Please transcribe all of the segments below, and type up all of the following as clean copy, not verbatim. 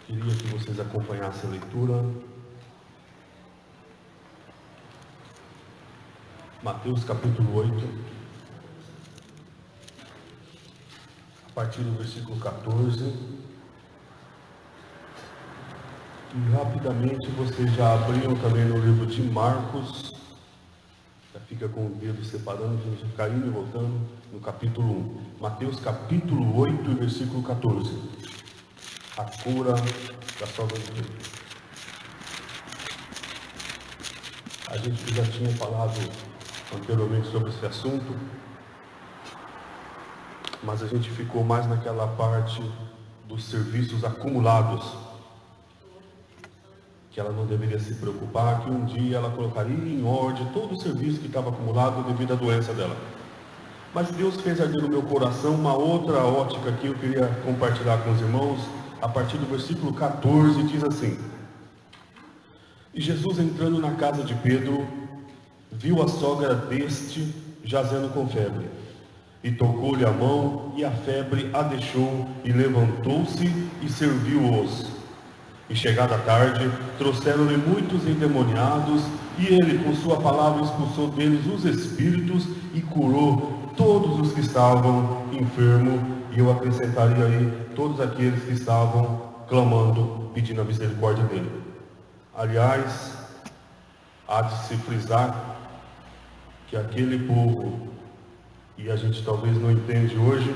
Queria que vocês acompanhassem a leitura. Mateus capítulo 8, a partir do versículo 14. E rapidamente vocês já abriram também no livro de Marcos. Já fica com o dedo separando, a gente caindo e voltando no capítulo 1. Mateus capítulo 8, versículo 14. A cura da sogra de Pedro. A gente já tinha falado anteriormente sobre esse assunto, mas a gente ficou mais naquela parte dos serviços acumulados, que ela não deveria se preocupar, que um dia ela colocaria em ordem todo o serviço que estava acumulado devido à doença dela. Mas Deus fez arder no meu coração uma outra ótica que eu queria compartilhar com os irmãos, a partir do versículo 14, diz assim: E Jesus, entrando na casa de Pedro, viu a sogra deste jazendo com febre, e tocou-lhe a mão, e a febre a deixou, e levantou-se e serviu-os. E chegada a tarde, trouxeram-lhe muitos endemoniados, e ele com sua palavra expulsou deles os espíritos, e curou todos os que estavam enfermos, e eu acrescentaria aí, todos aqueles que estavam clamando, pedindo a misericórdia dele. Aliás, há de se frisar que aquele povo, e a gente talvez não entende hoje,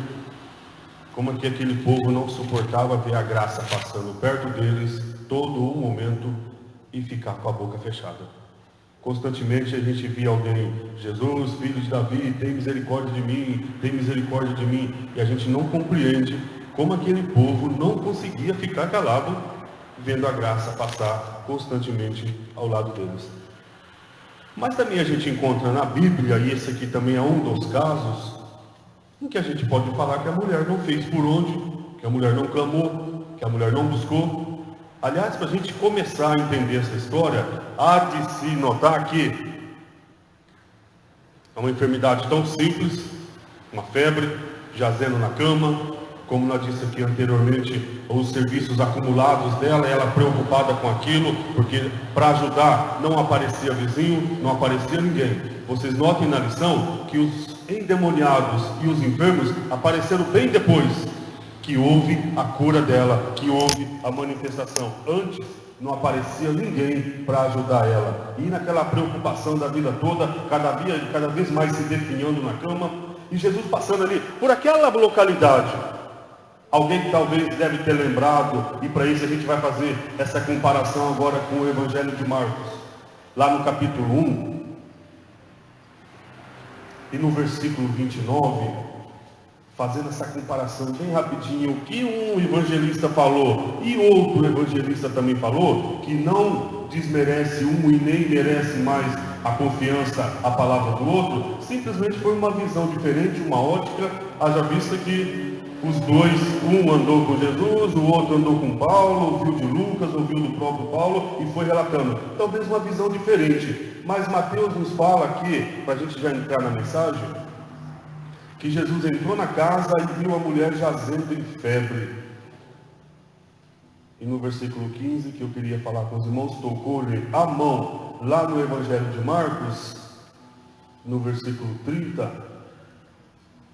como é que aquele povo não suportava ver a graça passando perto deles todo o momento e ficar com a boca fechada. Constantemente a gente via alguém: Jesus, filho de Davi, tem misericórdia de mim, tem misericórdia de mim, e a gente não compreende como aquele povo não conseguia ficar calado vendo a graça passar constantemente ao lado deles. Mas também a gente encontra na Bíblia, e esse aqui também é um dos casos, em que a gente pode falar que a mulher não fez por onde, que a mulher não clamou, que a mulher não buscou. Aliás, para a gente começar a entender essa história, há de se notar que é uma enfermidade tão simples, uma febre, jazendo na cama, como nós disse aqui anteriormente, os serviços acumulados dela, ela preocupada com aquilo, porque para ajudar não aparecia vizinho, não aparecia ninguém. Vocês notem na lição que os endemoniados e os enfermos apareceram bem depois que houve a cura dela, que houve a manifestação. Antes não aparecia ninguém para ajudar ela. E naquela preocupação da vida toda, cada vez mais se definhando na cama, e Jesus passando ali por aquela localidade. Alguém que talvez deve ter lembrado, e para isso a gente vai fazer essa comparação agora com o Evangelho de Marcos. Lá no capítulo 1, e no versículo 29, fazendo essa comparação bem rapidinho, o que um evangelista falou e outro evangelista também falou, que não desmerece um e nem merece mais a confiança, a palavra do outro, simplesmente foi uma visão diferente, uma ótica, haja vista que os dois, um andou com Jesus, o outro andou com Paulo, ouviu de Lucas, ouviu do próprio Paulo e foi relatando. Talvez uma visão diferente, mas Mateus nos fala aqui, para a gente já entrar na mensagem, que Jesus entrou na casa e viu a mulher jazendo em febre. E no versículo 15, que eu queria falar com os irmãos, tocou-lhe a mão, lá no Evangelho de Marcos, no versículo 30,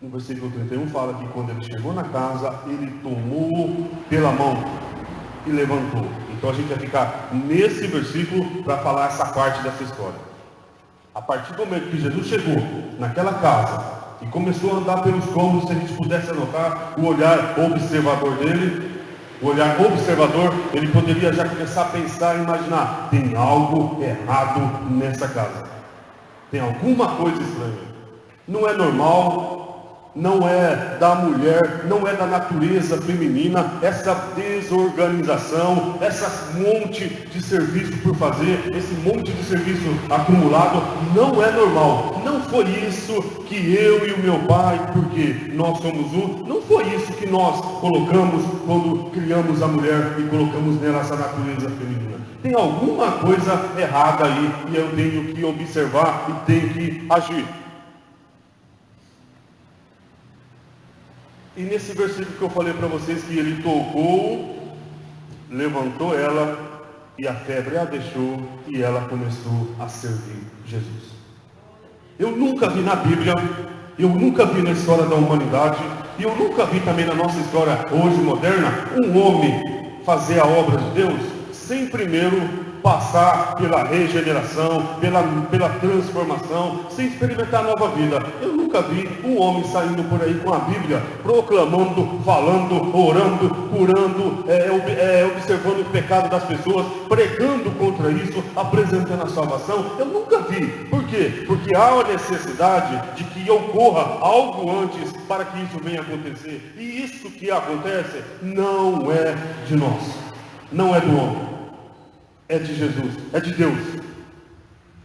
no versículo 31 fala que quando ele chegou na casa, ele tomou pela mão e levantou. Então a gente vai ficar nesse versículo para falar essa parte dessa história. A partir do momento que Jesus chegou naquela casa e começou a andar pelos cômodos, se a gente pudesse anotar o olhar observador dele, ele poderia já começar a pensar e imaginar: tem algo errado nessa casa, tem alguma coisa estranha, não é normal. Não é da mulher, não é da natureza feminina, essa desorganização, esse monte de serviço por fazer, esse monte de serviço acumulado, não é normal. Não foi isso que eu e o meu pai, porque nós somos um, não foi isso que nós colocamos quando criamos a mulher e colocamos nela essa natureza feminina. Tem alguma coisa errada aí e eu tenho que observar e tenho que agir. E nesse versículo que eu falei para vocês que ele tocou levantou ela e a febre a deixou e ela começou a servir Jesus. Eu nunca vi na Bíblia, eu nunca vi na história da humanidade, e eu nunca vi também na nossa história hoje moderna, um homem fazer a obra de Deus sem primeiro passar pela regeneração, pela transformação, sem experimentar nova vida. Eu nunca vi um homem saindo por aí com a Bíblia, proclamando, falando, orando, curando, observando o pecado das pessoas, pregando contra isso, apresentando a salvação. Eu nunca vi. Por quê? Porque há a necessidade de que ocorra algo antes para que isso venha acontecer. E isso que acontece não é de nós, não é do homem. É de Jesus, é de Deus.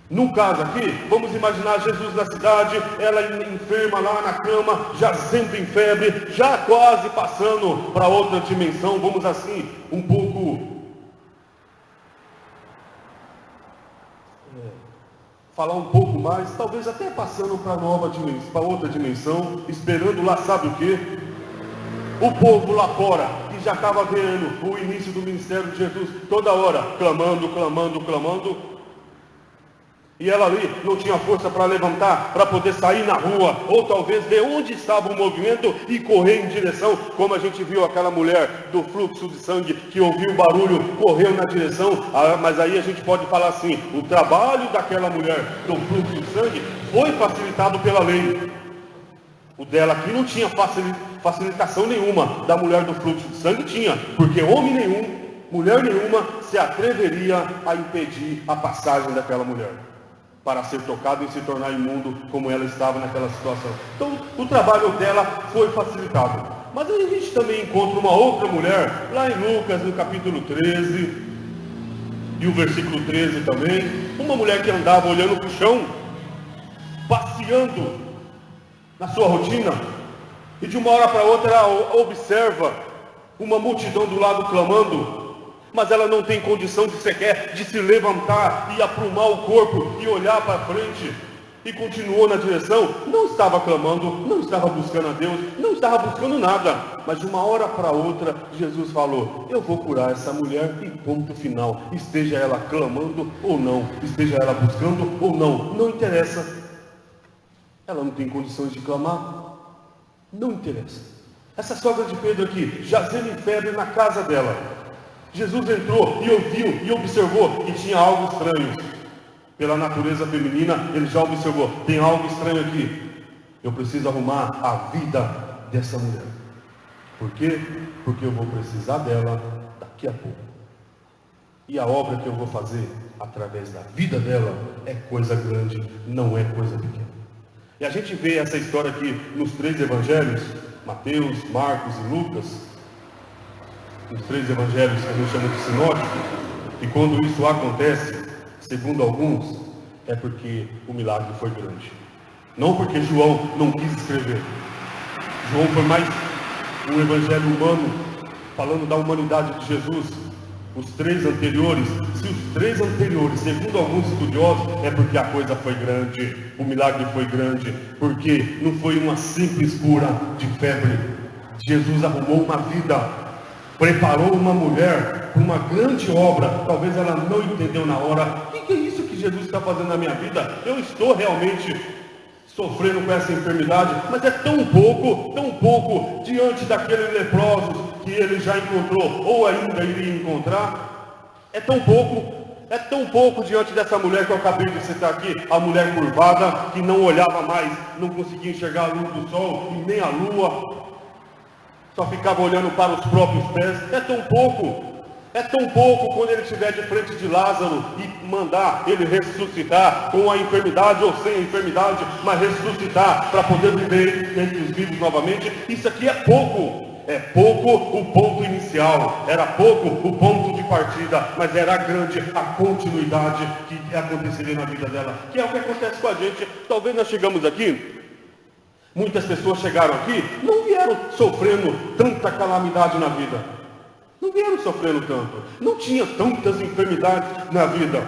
No caso aqui, vamos imaginar Jesus na cidade, ela enferma lá na cama, jazendo em febre, já quase passando para outra dimensão, vamos assim, um pouco... falar um pouco mais, talvez até passando para outra dimensão, esperando lá sabe o quê? O povo lá fora, que já estava vendo o início do ministério de Jesus, toda hora, clamando, clamando, clamando. E ela ali não tinha força para levantar, para poder sair na rua, ou talvez ver onde estava o movimento e correr em direção, como a gente viu aquela mulher do fluxo de sangue, que ouviu o barulho, correu na direção. Mas aí a gente pode falar assim, o trabalho daquela mulher do fluxo de sangue foi facilitado pela lei. O dela aqui não tinha facilitação nenhuma, da mulher do fluxo de sangue tinha, porque homem nenhum, mulher nenhuma se atreveria a impedir a passagem daquela mulher, para ser tocado e se tornar imundo como ela estava naquela situação. Então o trabalho dela foi facilitado. Mas aí a gente também encontra uma outra mulher, lá em Lucas, no capítulo 13, e o versículo 13 também, uma mulher que andava olhando para o chão, passeando na sua rotina, e de uma hora para outra ela observa uma multidão do lado clamando, mas ela não tem condição de sequer de se levantar e aprumar o corpo e olhar para frente, e continuou na direção, não estava clamando, não estava buscando a Deus, não estava buscando nada, mas de uma hora para outra Jesus falou, eu vou curar essa mulher e ponto final, esteja ela clamando ou não, esteja ela buscando ou não, não interessa. Ela não tem condições de clamar? Não interessa. Essa sogra de Pedro aqui, jazendo em febre na casa dela. Jesus entrou e ouviu e observou que tinha algo estranho. Pela natureza feminina, ele já observou, tem algo estranho aqui. Eu preciso arrumar a vida dessa mulher. Por quê? Porque eu vou precisar dela daqui a pouco. E a obra que eu vou fazer através da vida dela é coisa grande, não é coisa pequena. E a gente vê essa história aqui nos 3 evangelhos, Mateus, Marcos e Lucas, os 3 evangelhos que a gente chama de sinóticos, e quando isso acontece, segundo alguns, é porque o milagre foi grande. Não porque João não quis escrever. João foi mais um evangelho humano, falando da humanidade de Jesus. Os 3 anteriores, se os 3 anteriores, segundo alguns estudiosos, é porque a coisa foi grande, o milagre foi grande, porque não foi uma simples cura de febre. Jesus arrumou uma vida, preparou uma mulher para uma grande obra. Talvez ela não entendeu na hora, o que é isso que Jesus está fazendo na minha vida? Eu estou realmente sofrendo com essa enfermidade, mas é tão pouco diante daqueles leprosos que ele já encontrou, ou ainda iria encontrar. É tão pouco diante dessa mulher que eu acabei de citar aqui, a mulher curvada, que não olhava mais, não conseguia enxergar a luz do sol e nem a lua, só ficava olhando para os próprios pés. É tão pouco quando ele estiver de frente de Lázaro e mandar ele ressuscitar, com a enfermidade ou sem a enfermidade, mas ressuscitar para poder viver entre os vivos novamente. Isso aqui é pouco. É pouco o ponto inicial, era pouco o ponto de partida, mas era grande a continuidade que aconteceria na vida dela, que é o que acontece com a gente. Talvez nós chegamos aqui, muitas pessoas chegaram aqui, não vieram sofrendo tanta calamidade na vida, não vieram sofrendo tanto, não tinha tantas enfermidades na vida.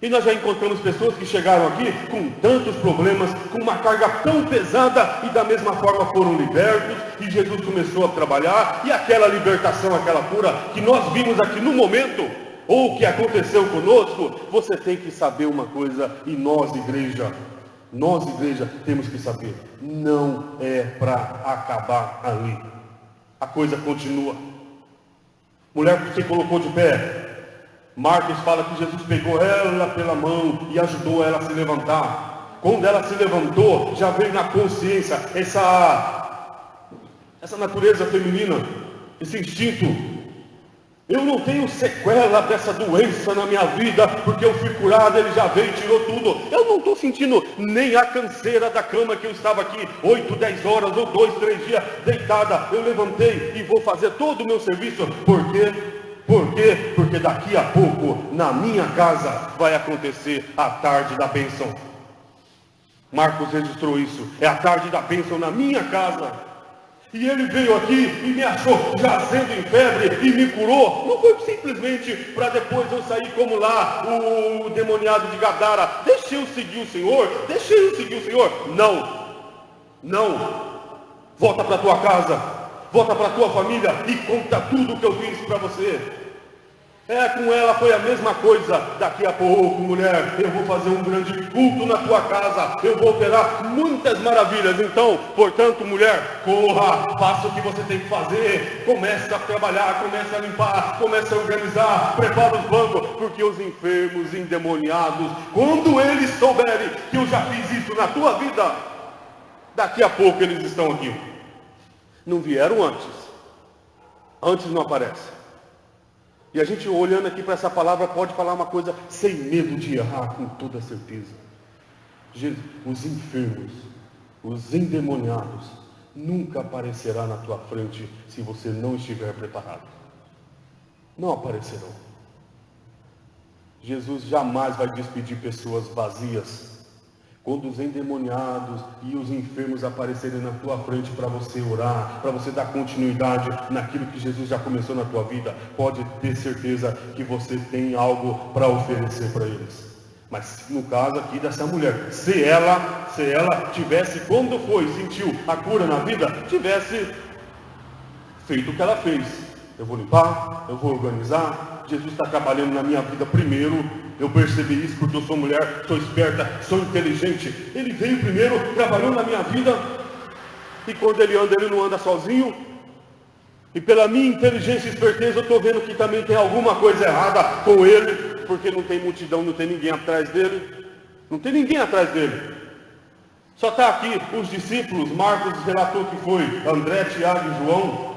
E nós já encontramos pessoas que chegaram aqui com tantos problemas, com uma carga tão pesada, e da mesma forma foram libertos, e Jesus começou a trabalhar, e aquela libertação, aquela cura que nós vimos aqui no momento, ou que aconteceu conosco, você tem que saber uma coisa, e nós igreja, temos que saber, não é para acabar ali. A coisa continua. Mulher que se colocou de pé, Marcos fala que Jesus pegou ela pela mão e ajudou ela a se levantar. Quando ela se levantou, já veio na consciência essa natureza feminina, esse instinto. Eu não tenho sequela dessa doença na minha vida, porque eu fui curado, ele já veio e tirou tudo. Eu não estou sentindo nem a canseira da cama que eu estava aqui 8, 10 horas ou 2, 3 dias deitada. Eu levantei e vou fazer todo o meu serviço. Por quê? Porque daqui a pouco, na minha casa, vai acontecer a tarde da bênção. Marcos registrou isso. É a tarde da bênção na minha casa. E ele veio aqui e me achou jazendo em febre e me curou. Não foi simplesmente para depois eu sair como lá, o demoniado de Gadara. Deixei eu seguir o Senhor. Não. Volta para tua casa. Volta para tua família e conta tudo o que eu fiz para você. Com ela foi a mesma coisa. Daqui a pouco, mulher, eu vou fazer um grande culto na tua casa. Eu vou operar muitas maravilhas. Então, portanto, mulher, corra, faça o que você tem que fazer. Comece a trabalhar, comece a limpar, comece a organizar, prepara os bancos. Porque os enfermos, endemoniados, quando eles souberem que eu já fiz isso na tua vida, daqui a pouco eles estão aqui. Não vieram antes. Antes não aparece. E a gente olhando aqui para essa palavra pode falar uma coisa sem medo de errar, com toda certeza. Os enfermos, os endemoniados, nunca aparecerá na tua frente se você não estiver preparado. Não aparecerão. Jesus jamais vai despedir pessoas vazias. Quando os endemoniados e os enfermos aparecerem na tua frente para você orar, para você dar continuidade naquilo que Jesus já começou na tua vida, pode ter certeza que você tem algo para oferecer para eles. Mas no caso aqui dessa mulher, se ela tivesse, quando sentiu a cura na vida, tivesse feito o que ela fez. Eu vou limpar, eu vou organizar, Jesus está trabalhando na minha vida primeiro. Eu percebi isso porque eu sou mulher, sou esperta, sou inteligente. Ele veio primeiro, trabalhou na minha vida. E quando ele anda, ele não anda sozinho. E pela minha inteligência e esperteza, eu estou vendo que também tem alguma coisa errada com ele. Porque não tem multidão, não tem ninguém atrás dele. Não tem ninguém atrás dele. Só está aqui os discípulos. Marcos relatou que foi André, Tiago e João.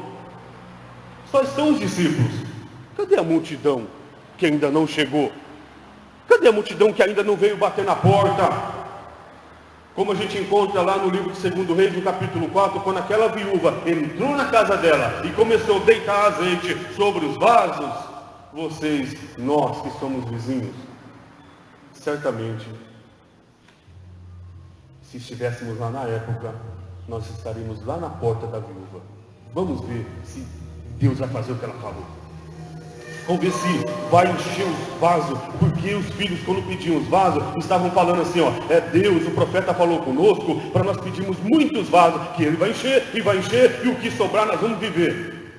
Só estão os discípulos. Cadê a multidão que ainda não chegou? Cadê a multidão que ainda não veio bater na porta? Como a gente encontra lá no livro de 2 Reis, no capítulo 4, quando aquela viúva entrou na casa dela e começou a deitar azeite sobre os vasos, nós que somos vizinhos, certamente, se estivéssemos lá na época, nós estaríamos lá na porta da viúva. Vamos ver se Deus vai fazer o que ela falou. Vamos ver se vai encher os vasos, porque os filhos, quando pediam os vasos, estavam falando assim, Deus, o profeta falou conosco, para nós pedirmos muitos vasos, que ele vai encher, e o que sobrar nós vamos viver.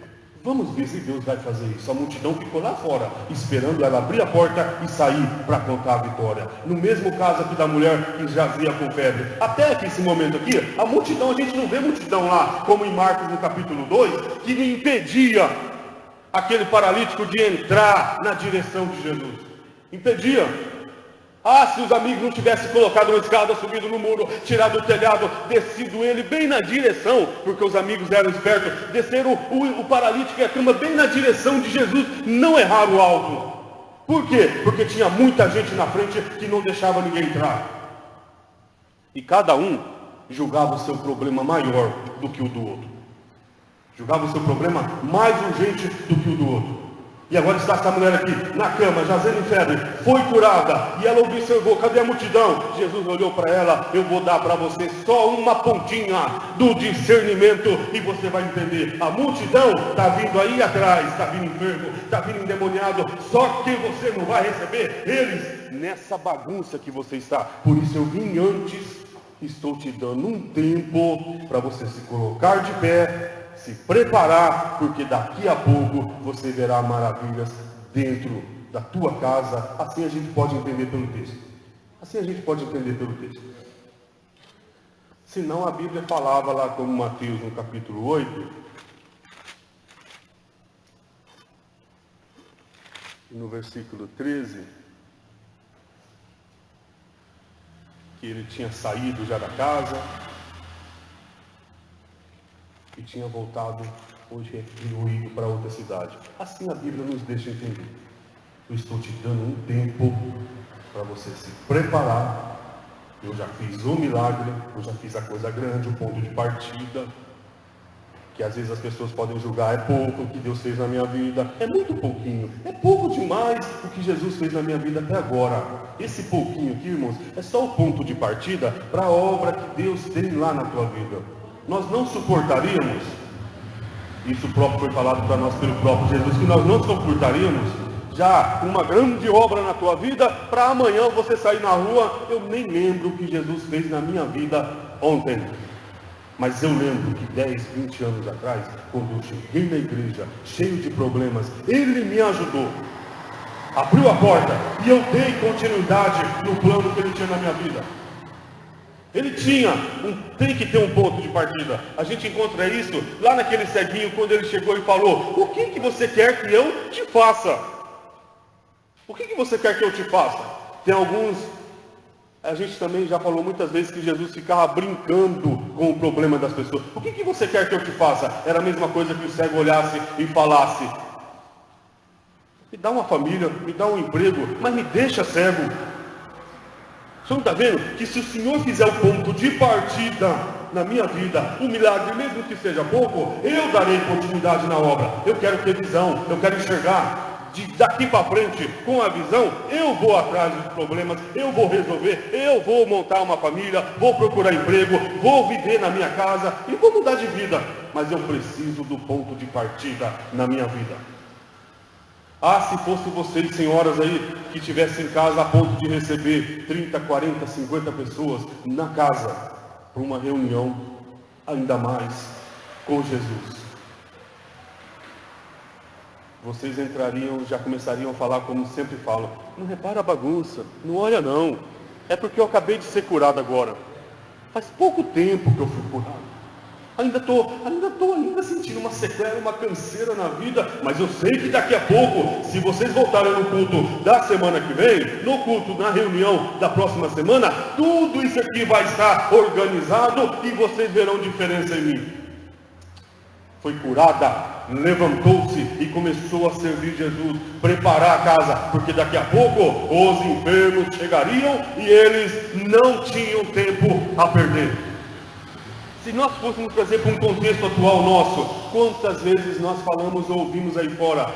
Vamos ver se Deus vai fazer isso. A multidão ficou lá fora, esperando ela abrir a porta e sair para contar a vitória. No mesmo caso aqui da mulher que jazia com febre. Até que esse momento aqui, a multidão, a gente não vê multidão lá, como em Marcos no capítulo 2, que lhe impedia aquele paralítico de entrar na direção de Jesus. Impedia. Se os amigos não tivessem colocado uma escada, subido no muro, tirado o telhado, descido ele bem na direção, porque os amigos eram espertos, desceram o paralítico e a cama bem na direção de Jesus, não erraram o alvo. Por quê? Porque tinha muita gente na frente que não deixava ninguém entrar. E cada um julgava o seu problema maior do que o do outro. Julgava o seu problema mais urgente do que o do outro. E agora está essa mulher aqui, na cama, jazendo em febre, foi curada, e ela observou, cadê a multidão? Jesus olhou para ela, eu vou dar para você só uma pontinha do discernimento, e você vai entender, a multidão está vindo aí atrás, está vindo enfermo, está vindo endemoniado, só que você não vai receber eles nessa bagunça que você está. Por isso eu vim antes, estou te dando um tempo para você se colocar de pé, se preparar, porque daqui a pouco você verá maravilhas dentro da tua casa. Assim a gente pode entender pelo texto. Assim a gente pode entender pelo texto. Senão a Bíblia falava lá como Mateus no capítulo 8, no versículo 13, que ele tinha saído já da casa e tinha voltado hoje ido para outra cidade. Assim a Bíblia nos deixa entender. Eu estou te dando um tempo para você se preparar. Eu já fiz o milagre, eu já fiz a coisa grande, o ponto de partida, que às vezes as pessoas podem julgar, é pouco o que Deus fez na minha vida, é muito pouquinho, é pouco demais o que Jesus fez na minha vida até agora. Esse pouquinho aqui, irmãos, é só o ponto de partida para a obra que Deus tem lá na tua vida. Nós não suportaríamos, isso próprio foi falado para nós pelo próprio Jesus, que nós não suportaríamos já uma grande obra na tua vida, para amanhã você sair na rua, eu nem lembro o que Jesus fez na minha vida ontem. Mas eu lembro que 10, 20 anos atrás, quando eu cheguei na igreja, cheio de problemas, Ele me ajudou, abriu a porta, e eu dei continuidade no plano que Ele tinha na minha vida. Ele tem que ter um ponto de partida. A gente encontra isso lá naquele ceguinho, quando ele chegou e falou, o que você quer que eu te faça? O que você quer que eu te faça? Tem alguns, a gente também já falou muitas vezes que Jesus ficava brincando com o problema das pessoas. O que você quer que eu te faça? Era a mesma coisa que o cego olhasse e falasse, me dá uma família, me dá um emprego, mas me deixa cego. Você não está vendo que se o Senhor fizer o ponto de partida na minha vida, um milagre, mesmo que seja pouco, eu darei continuidade na obra. Eu quero ter visão, eu quero enxergar. Daqui para frente, com a visão, eu vou atrás dos problemas, eu vou resolver, eu vou montar uma família, vou procurar emprego, vou viver na minha casa e vou mudar de vida. Mas eu preciso do ponto de partida na minha vida. Ah, se fosse vocês, senhoras aí, que estivessem em casa a ponto de receber 30, 40, 50 pessoas na casa para uma reunião, ainda mais com Jesus. Vocês entrariam, já começariam a falar como sempre falam, não repara a bagunça, não olha não, é porque eu acabei de ser curado agora. Faz pouco tempo que eu fui curado. Ainda estou sentindo uma sequela, uma canseira na vida, mas eu sei que daqui a pouco, se vocês voltarem no culto da semana que vem, no culto, na reunião da próxima semana, tudo isso aqui vai estar organizado e vocês verão diferença em mim. Foi curada, levantou-se e começou a servir Jesus, preparar a casa, porque daqui a pouco os enfermos chegariam e eles não tinham tempo a perder. Se nós fôssemos, por exemplo, um contexto atual nosso, quantas vezes nós falamos ou ouvimos aí fora,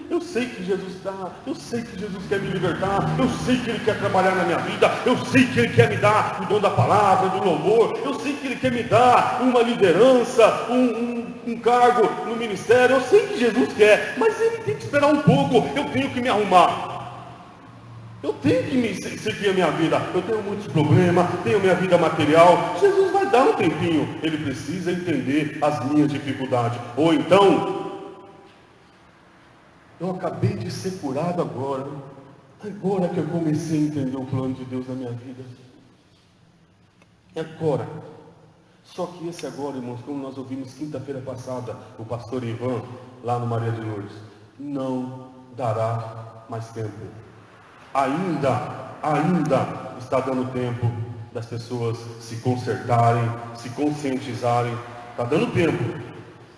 eu sei que Jesus dá, eu sei que Jesus quer me libertar, eu sei que Ele quer trabalhar na minha vida, eu sei que Ele quer me dar o dom da palavra, do louvor, eu sei que Ele quer me dar uma liderança, um cargo no ministério, eu sei que Jesus quer, mas Ele tem que esperar um pouco, eu tenho que me arrumar. Eu tenho que seguir a minha vida, eu tenho muitos problemas, tenho minha vida material, Jesus vai dar um tempinho, Ele precisa entender as minhas dificuldades, ou então, eu acabei de ser curado agora que eu comecei a entender o plano de Deus na minha vida, agora, só que esse agora, irmãos, como nós ouvimos quinta-feira passada, o pastor Ivan, lá no Maria de Lourdes, não dará mais tempo. Ainda está dando tempo das pessoas se consertarem, se conscientizarem. Está dando tempo.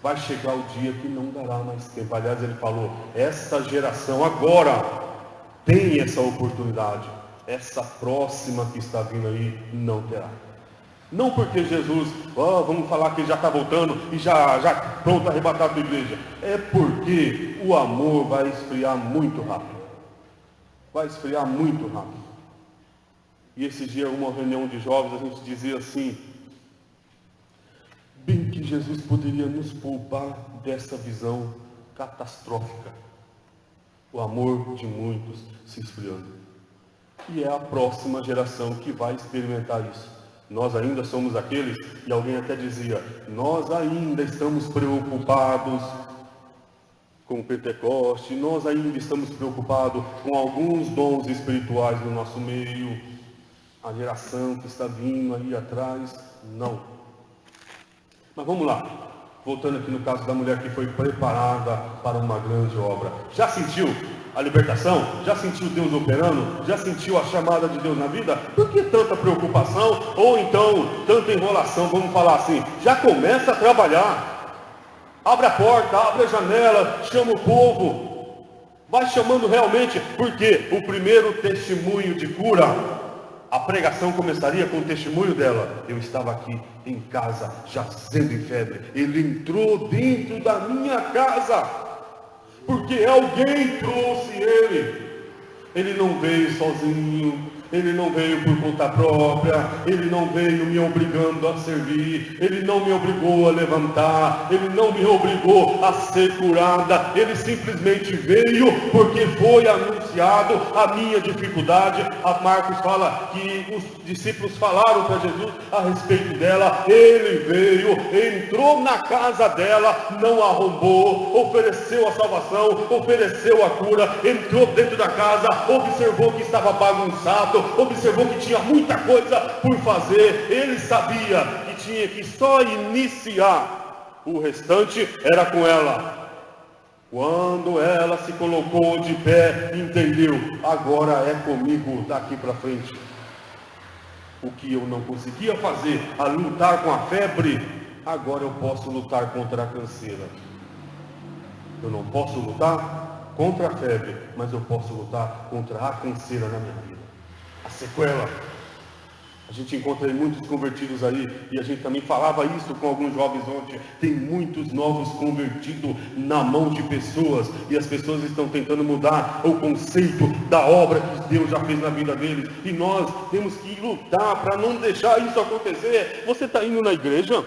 Vai chegar o dia que não dará mais tempo. Aliás, ele falou, essa geração agora tem essa oportunidade. Essa próxima que está vindo aí não terá. Não porque Jesus, vamos falar que ele já está voltando e já pronto a arrebatar a tua igreja. É porque o amor vai esfriar muito rápido. Vai esfriar muito rápido. E esse dia, uma reunião de jovens, a gente dizia assim, bem que Jesus poderia nos poupar dessa visão catastrófica. O amor de muitos se esfriando. E é a próxima geração que vai experimentar isso. Nós ainda somos aqueles, e alguém até dizia, nós ainda estamos preocupados com o Pentecoste, nós ainda estamos preocupados com alguns dons espirituais no nosso meio, a geração que está vindo aí atrás, não. Mas vamos lá, voltando aqui no caso da mulher que foi preparada para uma grande obra. Já sentiu a libertação? Já sentiu Deus operando? Já sentiu a chamada de Deus na vida? Por que tanta preocupação? Ou então, tanta enrolação? Vamos falar assim, já começa a trabalhar. Abre a porta, abre a janela, chama o povo. Vai chamando realmente, porque o primeiro testemunho de cura, a pregação começaria com o testemunho dela. Eu estava aqui em casa, jazendo em febre. Ele entrou dentro da minha casa, porque alguém trouxe ele. Ele não veio sozinho, ele não veio por conta própria, ele não veio me obrigando a servir, ele não me obrigou a levantar, ele não me obrigou a ser curada, ele simplesmente veio porque foi anunciado a minha dificuldade. A Marcos fala que os discípulos falaram para Jesus a respeito dela, ele veio, entrou na casa dela, não arrombou, ofereceu a salvação, ofereceu a cura, entrou dentro da casa, observou que estava bagunçado, observou que tinha muita coisa por fazer, ele sabia que tinha que só iniciar, o restante era com ela. Quando ela se colocou de pé, entendeu, agora é comigo daqui para frente. O que eu não conseguia fazer, a lutar com a febre, agora eu posso lutar contra a canseira. Eu não posso lutar contra a febre, mas eu posso lutar contra a canseira na minha vida. A sequela. A gente encontra muitos convertidos aí, e a gente também falava isso com alguns jovens ontem. Tem muitos novos convertidos na mão de pessoas, e as pessoas estão tentando mudar o conceito da obra que Deus já fez na vida deles. E nós temos que lutar para não deixar isso acontecer. Você está indo na igreja?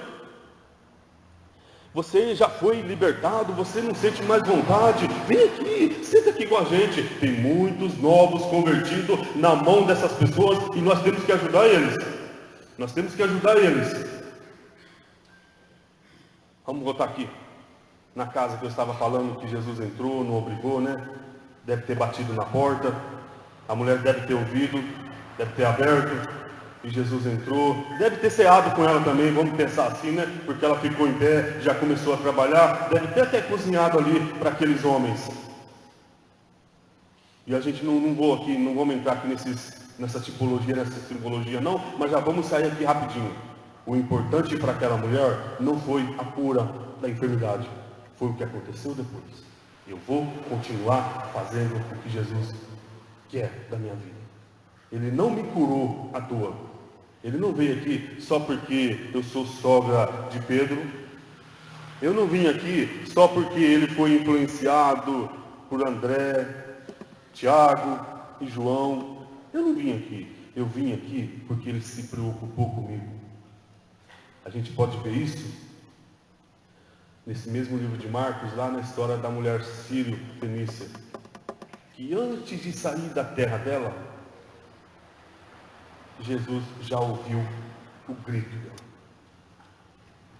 Você já foi libertado, você não sente mais vontade, vem aqui, senta aqui com a gente. Tem muitos novos convertidos na mão dessas pessoas e nós temos que ajudar eles. Nós temos que ajudar eles. Vamos voltar aqui, na casa que eu estava falando, que Jesus entrou, não obrigou, né? Deve ter batido na porta, a mulher deve ter ouvido, deve ter aberto. E Jesus entrou, deve ter ceado com ela também, vamos pensar assim, né? Porque ela ficou em pé, já começou a trabalhar, deve ter até cozinhado ali para aqueles homens. E a gente não vamos entrar aqui nessa tipologia, nessa simbologia não, mas já vamos sair aqui rapidinho. O importante para aquela mulher não foi a cura da enfermidade, foi o que aconteceu depois. Eu vou continuar fazendo o que Jesus quer da minha vida. Ele não me curou à toa. Ele não veio aqui só porque eu sou sogra de Pedro. Eu não vim aqui só porque ele foi influenciado por André, Tiago e João. Eu não vim aqui. Eu vim aqui porque ele se preocupou comigo. A gente pode ver isso nesse mesmo livro de Marcos, lá na história da mulher sírio-fenícia, que antes de sair da terra dela, Jesus já ouviu o grito dela.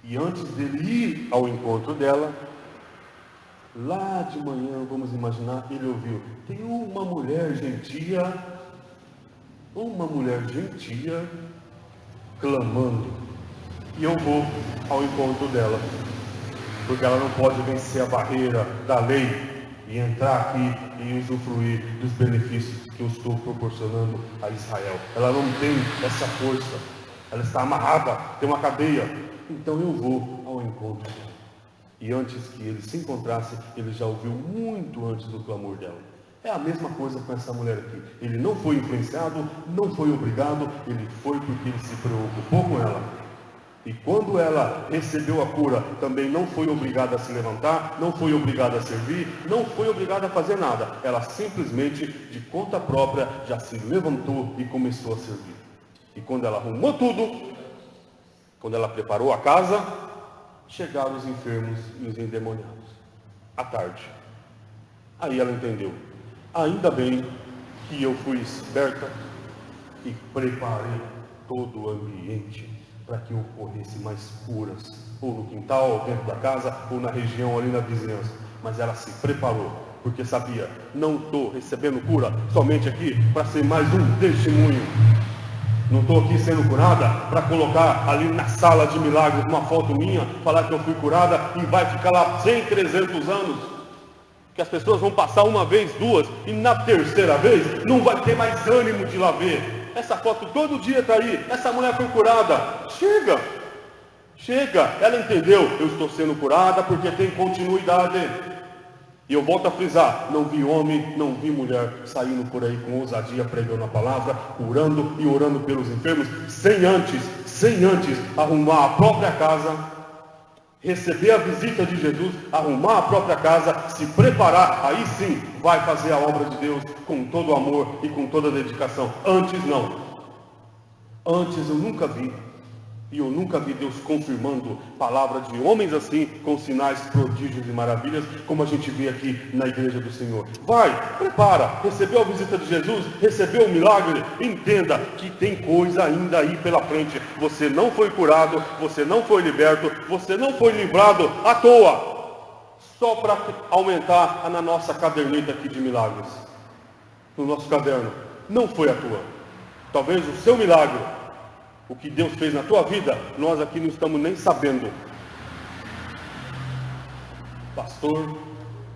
E antes dele ir ao encontro dela, lá de manhã, vamos imaginar, ele ouviu, tem uma mulher gentia clamando. E eu vou ao encontro dela, porque ela não pode vencer a barreira da lei e entrar aqui e usufruir dos benefícios que eu estou proporcionando a Israel. Ela não tem essa força, ela está amarrada, tem uma cadeia. Então eu vou ao encontro dela. E antes que ele se encontrasse, ele já ouviu muito antes do clamor dela. É a mesma coisa com essa mulher aqui. Ele não foi influenciado, não foi obrigado, ele foi porque ele se preocupou com ela. E quando ela recebeu a cura, também não foi obrigada a se levantar, não foi obrigada a servir, não foi obrigada a fazer nada. Ela simplesmente, de conta própria, já se levantou e começou a servir. E quando ela arrumou tudo, quando ela preparou a casa, chegaram os enfermos e os endemoniados. À tarde. Aí ela entendeu. Ainda bem que eu fui esperta e preparei todo o ambiente para que ocorresse mais curas, ou no quintal, ou dentro da casa, ou na região, ali na vizinhança. Mas ela se preparou, porque sabia, não estou recebendo cura somente aqui para ser mais um testemunho. Não estou aqui sendo curada para colocar ali na sala de milagres uma foto minha, falar que eu fui curada e vai ficar lá 100, 300 anos. Que as pessoas vão passar uma vez, duas, e na terceira vez não vai ter mais ânimo de lá ver. Essa foto todo dia está aí, essa mulher foi curada. Chega, ela entendeu, eu estou sendo curada porque tem continuidade. E eu volto a frisar, não vi homem, não vi mulher saindo por aí com ousadia, pregando a palavra, curando e orando pelos enfermos, sem antes arrumar a própria casa, receber a visita de Jesus, arrumar a própria casa, se preparar, aí sim vai fazer a obra de Deus com todo o amor e com toda a dedicação. Antes não. Antes eu nunca vi. E eu nunca vi Deus confirmando palavras de homens assim, com sinais, prodígios e maravilhas, como a gente vê aqui na igreja do Senhor. Vai, prepara, recebeu a visita de Jesus, recebeu o milagre, entenda que tem coisa ainda aí pela frente. Você não foi curado, você não foi liberto, você não foi livrado à toa, só para aumentar na nossa caderneta aqui de milagres, no nosso caderno. Não foi à toa. Talvez o seu milagre, o que Deus fez na tua vida, nós aqui não estamos nem sabendo. Pastor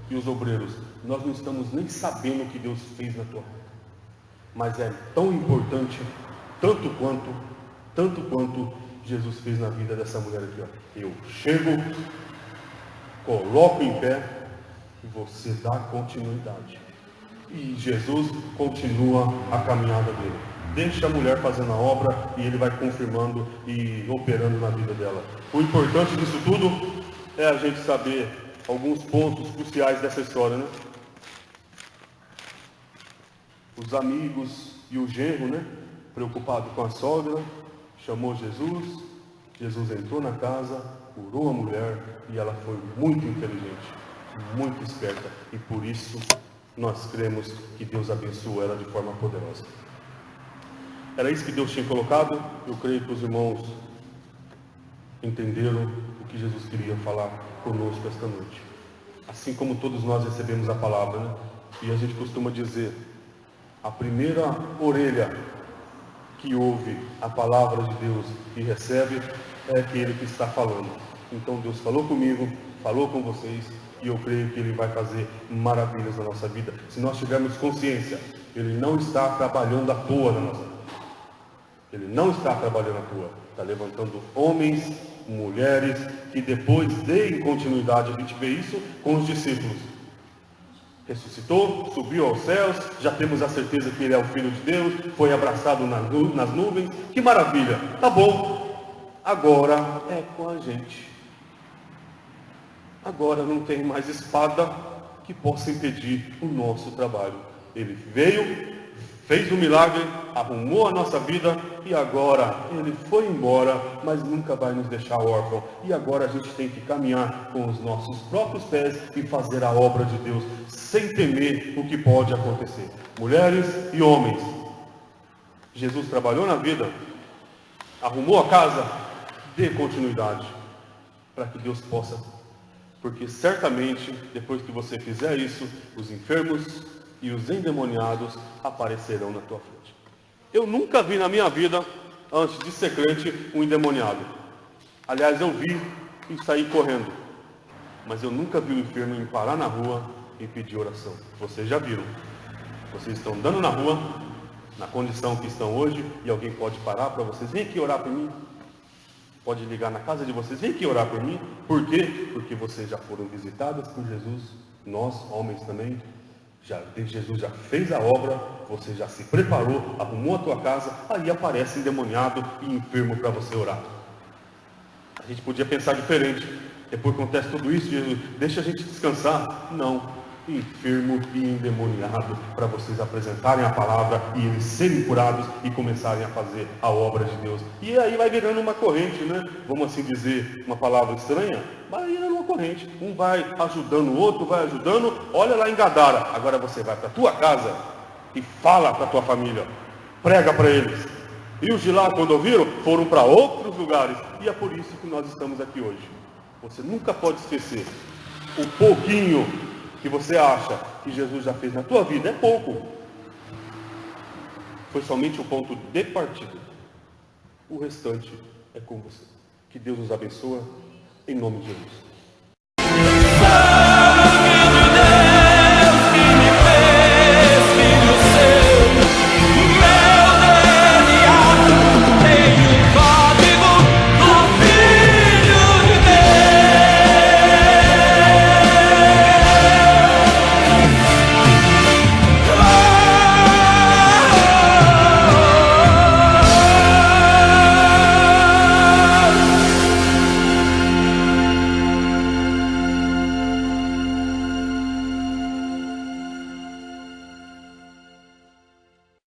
e os obreiros, nós não estamos nem sabendo o que Deus fez na tua vida. Mas é tão importante, tanto quanto Jesus fez na vida dessa mulher aqui. Ó. Eu chego, coloco em pé e você dá continuidade. E Jesus continua a caminhada dele. Deixa a mulher fazendo a obra e ele vai confirmando e operando na vida dela. O importante disso tudo é a gente saber alguns pontos cruciais dessa história, né? Os amigos e o genro, né? Preocupado com a sogra, chamou Jesus. Jesus entrou na casa, curou a mulher e ela foi muito inteligente, muito esperta. E por isso nós cremos que Deus abençoou ela de forma poderosa. Era isso que Deus tinha colocado. Eu creio que os irmãos entenderam o que Jesus queria falar conosco esta noite. Assim como todos nós recebemos a palavra, né? E a gente costuma dizer, a primeira orelha que ouve a palavra de Deus e recebe é aquele que está falando. Então Deus falou comigo, falou com vocês, e eu creio que Ele vai fazer maravilhas na nossa vida. Se nós tivermos consciência, Ele não está trabalhando à toa na nossa vida. Ele não está trabalhando à toa. Está levantando homens, mulheres, que depois deem continuidade. A gente vê isso com os discípulos. Ressuscitou, subiu aos céus, já temos a certeza que Ele é o Filho de Deus, foi abraçado nas nuvens. Que maravilha! Tá bom, agora é com a gente. Agora não tem mais espada que possa impedir o nosso trabalho. Ele veio, fez o milagre, arrumou a nossa vida e agora Ele foi embora, mas nunca vai nos deixar órfão. E agora a gente tem que caminhar com os nossos próprios pés e fazer a obra de Deus, sem temer o que pode acontecer. Mulheres e homens, Jesus trabalhou na vida, arrumou a casa, dê continuidade, para que Deus possa, porque certamente, depois que você fizer isso, os enfermos e os endemoniados aparecerão na tua frente. Eu nunca vi na minha vida, antes de ser crente, um endemoniado. Aliás, eu vi e saí correndo. Mas eu nunca vi um enfermo me parar na rua e pedir oração. Vocês já viram. Vocês estão andando na rua, na condição que estão hoje, e alguém pode parar para vocês. Vem aqui orar por mim. Pode ligar na casa de vocês. Vem aqui orar por mim. Por quê? Porque vocês já foram visitadas por Jesus. Nós, homens também, Jesus já fez a obra, você já se preparou, arrumou a tua casa, aí aparece endemoniado e enfermo para você orar. A gente podia pensar diferente. Depois que acontece tudo isso, Jesus, deixa a gente descansar. Não. Enfermo e endemoniado para vocês apresentarem a palavra e eles serem curados e começarem a fazer a obra de Deus. E aí vai virando uma corrente, né? Vamos assim dizer, uma palavra estranha, vai virando uma corrente. Um vai ajudando o outro, vai ajudando. Olha lá em Gadara. Agora você vai para a tua casa e fala para a tua família. Prega para eles. E os de lá, quando ouviram, foram para outros lugares. E é por isso que nós estamos aqui hoje. Você nunca pode esquecer o pouquinho que você acha que Jesus já fez na tua vida. É pouco. Foi somente o ponto de partida. O restante é com você. Que Deus nos abençoe, em nome de Jesus.